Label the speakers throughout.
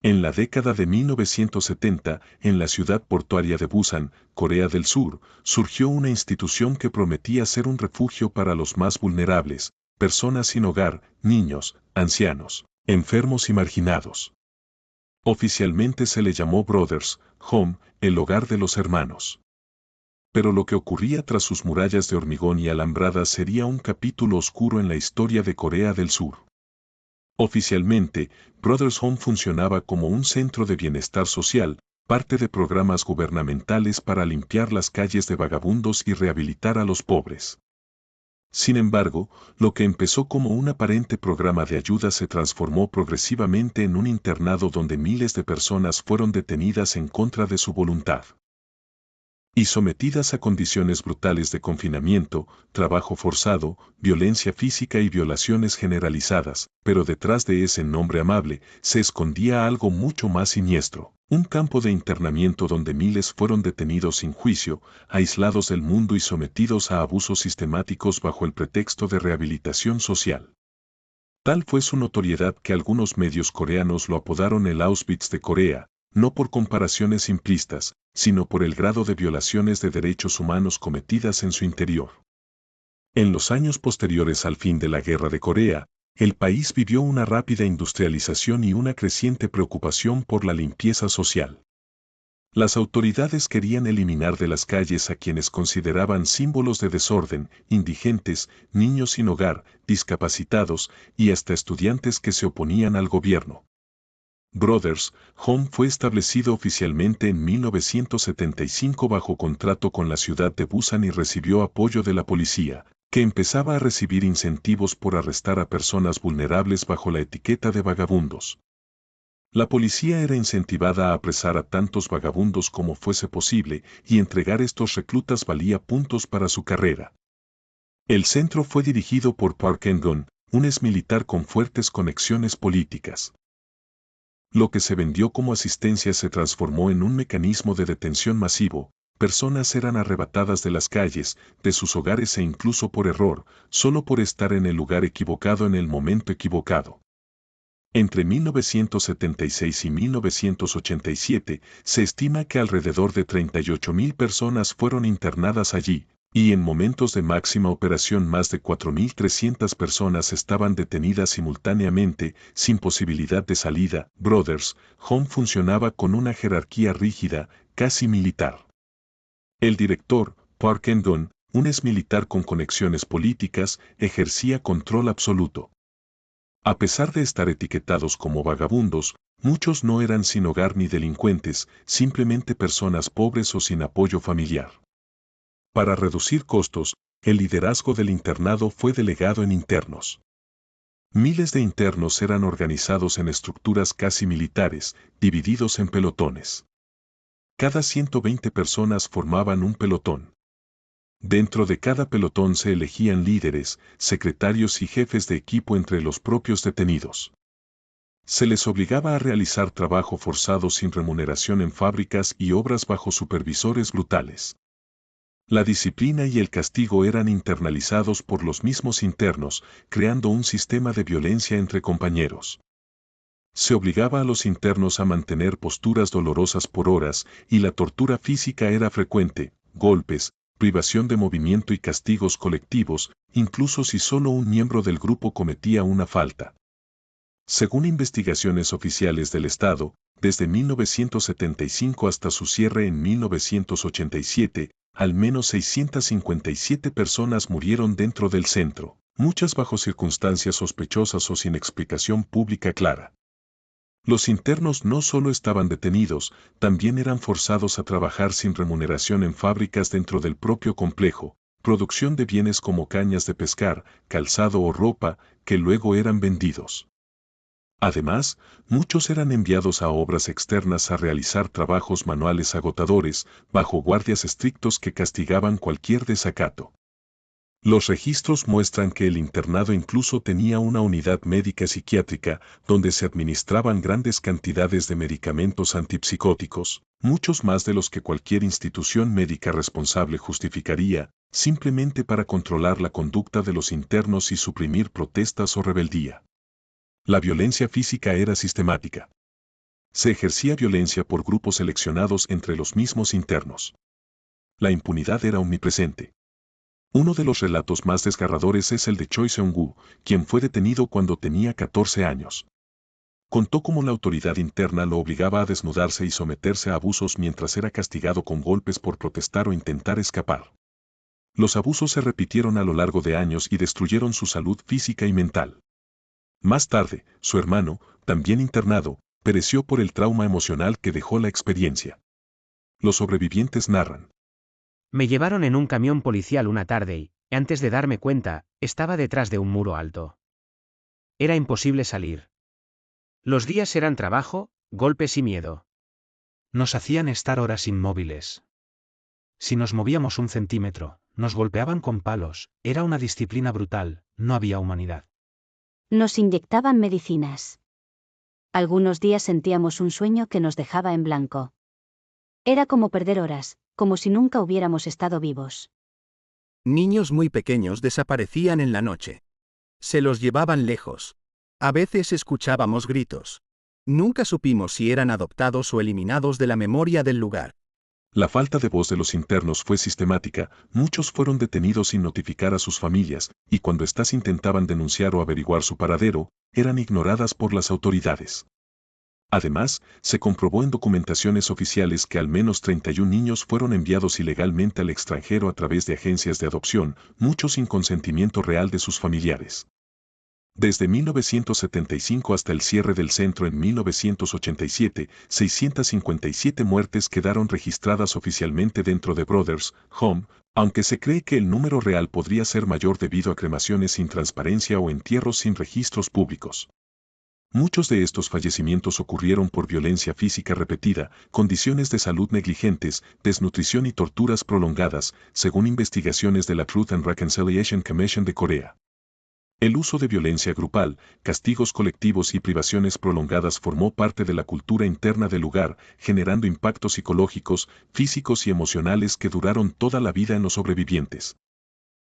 Speaker 1: En la década de 1970, en la ciudad portuaria de Busan, Corea del Sur, surgió una institución que prometía ser un refugio para los más vulnerables, personas sin hogar, niños, ancianos, enfermos y marginados. Oficialmente se le llamó Brothers Home, el hogar de los hermanos. Pero lo que ocurría tras sus murallas de hormigón y alambradas sería un capítulo oscuro en la historia de Corea del Sur. Oficialmente, Brothers Home funcionaba como un centro de bienestar social, parte de programas gubernamentales para limpiar las calles de vagabundos y rehabilitar a los pobres. Sin embargo, lo que empezó como un aparente programa de ayuda se transformó progresivamente en un internado donde miles de personas fueron detenidas en contra de su voluntad y sometidas a condiciones brutales de confinamiento, trabajo forzado, violencia física y violaciones generalizadas, pero detrás de ese nombre amable se escondía algo mucho más siniestro, un campo de internamiento donde miles fueron detenidos sin juicio, aislados del mundo y sometidos a abusos sistemáticos bajo el pretexto de rehabilitación social. Tal fue su notoriedad que algunos medios coreanos lo apodaron el Auschwitz de Corea, no por comparaciones simplistas, sino por el grado de violaciones de derechos humanos cometidas en su interior. En los años posteriores al fin de la Guerra de Corea, el país vivió una rápida industrialización y una creciente preocupación por la limpieza social. Las autoridades querían eliminar de las calles a quienes consideraban símbolos de desorden, indigentes, niños sin hogar, discapacitados y hasta estudiantes que se oponían al gobierno. Brothers Home fue establecido oficialmente en 1975 bajo contrato con la ciudad de Busan y recibió apoyo de la policía, que empezaba a recibir incentivos por arrestar a personas vulnerables bajo la etiqueta de vagabundos. La policía era incentivada a apresar a tantos vagabundos como fuese posible y entregar estos reclutas valía puntos para su carrera. El centro fue dirigido por Park En-gun, un exmilitar con fuertes conexiones políticas. Lo que se vendió como asistencia se transformó en un mecanismo de detención masivo. Personas eran arrebatadas de las calles, de sus hogares e incluso por error, solo por estar en el lugar equivocado en el momento equivocado. Entre 1976 y 1987, se estima que alrededor de 38.000 personas fueron internadas allí, y en momentos de máxima operación más de 4.300 personas estaban detenidas simultáneamente, sin posibilidad de salida. Brothers Home funcionaba con una jerarquía rígida, casi militar. El director, Park En-gun, un exmilitar con conexiones políticas, ejercía control absoluto. A pesar de estar etiquetados como vagabundos, muchos no eran sin hogar ni delincuentes, simplemente personas pobres o sin apoyo familiar. Para reducir costos, el liderazgo del internado fue delegado en internos. Miles de internos eran organizados en estructuras casi militares, divididos en pelotones. Cada 120 personas formaban un pelotón. Dentro de cada pelotón se elegían líderes, secretarios y jefes de equipo entre los propios detenidos. Se les obligaba a realizar trabajo forzado sin remuneración en fábricas y obras bajo supervisores brutales. La disciplina y el castigo eran internalizados por los mismos internos, creando un sistema de violencia entre compañeros. Se obligaba a los internos a mantener posturas dolorosas por horas, y la tortura física era frecuente, golpes, privación de movimiento y castigos colectivos, incluso si solo un miembro del grupo cometía una falta. Según investigaciones oficiales del Estado, desde 1975 hasta su cierre en 1987, al menos 657 personas murieron dentro del centro, muchas bajo circunstancias sospechosas o sin explicación pública clara. Los internos no solo estaban detenidos, también eran forzados a trabajar sin remuneración en fábricas dentro del propio complejo, producción de bienes como cañas de pescar, calzado o ropa, que luego eran vendidos. Además, muchos eran enviados a obras externas a realizar trabajos manuales agotadores, bajo guardias estrictos que castigaban cualquier desacato. Los registros muestran que el internado incluso tenía una unidad médica psiquiátrica, donde se administraban grandes cantidades de medicamentos antipsicóticos, muchos más de los que cualquier institución médica responsable justificaría, simplemente para controlar la conducta de los internos y suprimir protestas o rebeldía. La violencia física era sistemática. Se ejercía violencia por grupos seleccionados entre los mismos internos. La impunidad era omnipresente. Uno de los relatos más desgarradores es el de Choi Seung-woo, quien fue detenido cuando tenía 14 años. Contó cómo la autoridad interna lo obligaba a desnudarse y someterse a abusos mientras era castigado con golpes por protestar o intentar escapar. Los abusos se repitieron a lo largo de años y destruyeron su salud física y mental. Más tarde, su hermano, también internado, pereció por el trauma emocional que dejó la experiencia. Los sobrevivientes narran.
Speaker 2: Me llevaron en un camión policial una tarde y, antes de darme cuenta, estaba detrás de un muro alto. Era imposible salir. Los días eran trabajo, golpes y miedo.
Speaker 3: Nos hacían estar horas inmóviles. Si nos movíamos un centímetro, nos golpeaban con palos, era una disciplina brutal, no había humanidad.
Speaker 4: Nos inyectaban medicinas. Algunos días sentíamos un sueño que nos dejaba en blanco. Era como perder horas, como si nunca hubiéramos estado vivos.
Speaker 5: Niños muy pequeños desaparecían en la noche. Se los llevaban lejos. A veces escuchábamos gritos. Nunca supimos si eran adoptados o eliminados de la memoria del lugar.
Speaker 1: La falta de voz de los internos fue sistemática, muchos fueron detenidos sin notificar a sus familias, y cuando éstas intentaban denunciar o averiguar su paradero, eran ignoradas por las autoridades. Además, se comprobó en documentaciones oficiales que al menos 31 niños fueron enviados ilegalmente al extranjero a través de agencias de adopción, muchos sin consentimiento real de sus familiares. Desde 1975 hasta el cierre del centro en 1987, 657 muertes quedaron registradas oficialmente dentro de Brothers Home, aunque se cree que el número real podría ser mayor debido a cremaciones sin transparencia o entierros sin registros públicos. Muchos de estos fallecimientos ocurrieron por violencia física repetida, condiciones de salud negligentes, desnutrición y torturas prolongadas, según investigaciones de la Truth and Reconciliation Commission de Corea. El uso de violencia grupal, castigos colectivos y privaciones prolongadas formó parte de la cultura interna del lugar, generando impactos psicológicos, físicos y emocionales que duraron toda la vida en los sobrevivientes.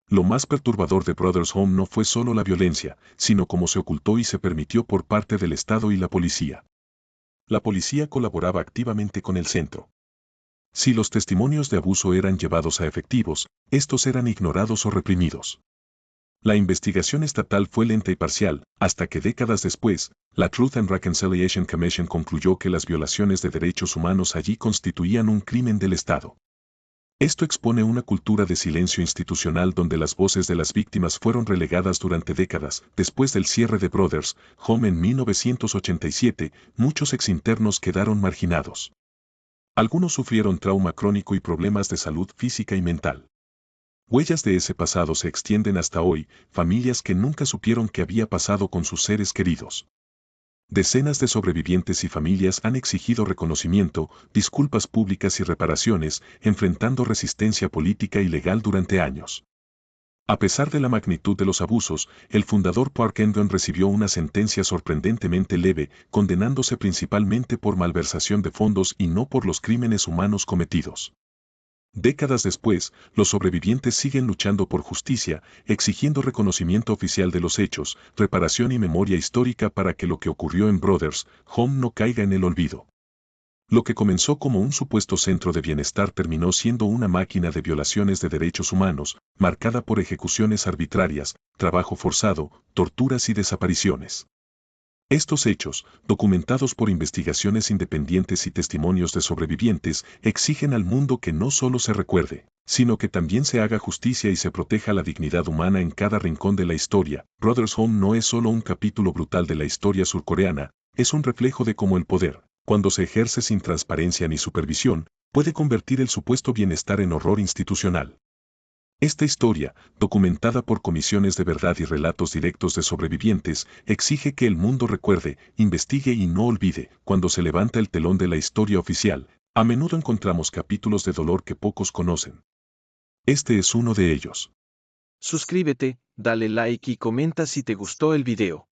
Speaker 1: Lo más perturbador de Brothers Home no fue solo la violencia, sino cómo se ocultó y se permitió por parte del Estado y la policía. La policía colaboraba activamente con el centro. Si los testimonios de abuso eran llevados a efectivos, estos eran ignorados o reprimidos. La investigación estatal fue lenta y parcial, hasta que décadas después, la Truth and Reconciliation Commission concluyó que las violaciones de derechos humanos allí constituían un crimen del Estado. Esto expone una cultura de silencio institucional donde las voces de las víctimas fueron relegadas durante décadas. Después del cierre de Brothers Home en 1987, muchos exinternos quedaron marginados. Algunos sufrieron trauma crónico y problemas de salud física y mental. Huellas de ese pasado se extienden hasta hoy, familias que nunca supieron qué había pasado con sus seres queridos. Decenas de sobrevivientes y familias han exigido reconocimiento, disculpas públicas y reparaciones, enfrentando resistencia política y legal durante años. A pesar de la magnitud de los abusos, el fundador Park Eun-gun recibió una sentencia sorprendentemente leve, condenándose principalmente por malversación de fondos y no por los crímenes humanos cometidos. Décadas después, los sobrevivientes siguen luchando por justicia, exigiendo reconocimiento oficial de los hechos, reparación y memoria histórica para que lo que ocurrió en Brothers Home no caiga en el olvido. Lo que comenzó como un supuesto centro de bienestar terminó siendo una máquina de violaciones de derechos humanos, marcada por ejecuciones arbitrarias, trabajo forzado, torturas y desapariciones. Estos hechos, documentados por investigaciones independientes y testimonios de sobrevivientes, exigen al mundo que no solo se recuerde, sino que también se haga justicia y se proteja la dignidad humana en cada rincón de la historia. Brothers Home no es solo un capítulo brutal de la historia surcoreana, es un reflejo de cómo el poder, cuando se ejerce sin transparencia ni supervisión, puede convertir el supuesto bienestar en horror institucional. Esta historia, documentada por comisiones de verdad y relatos directos de sobrevivientes, exige que el mundo recuerde, investigue y no olvide. Cuando se levanta el telón de la historia oficial, a menudo encontramos capítulos de dolor que pocos conocen. Este es uno de ellos.
Speaker 6: Suscríbete, dale like y comenta si te gustó el video.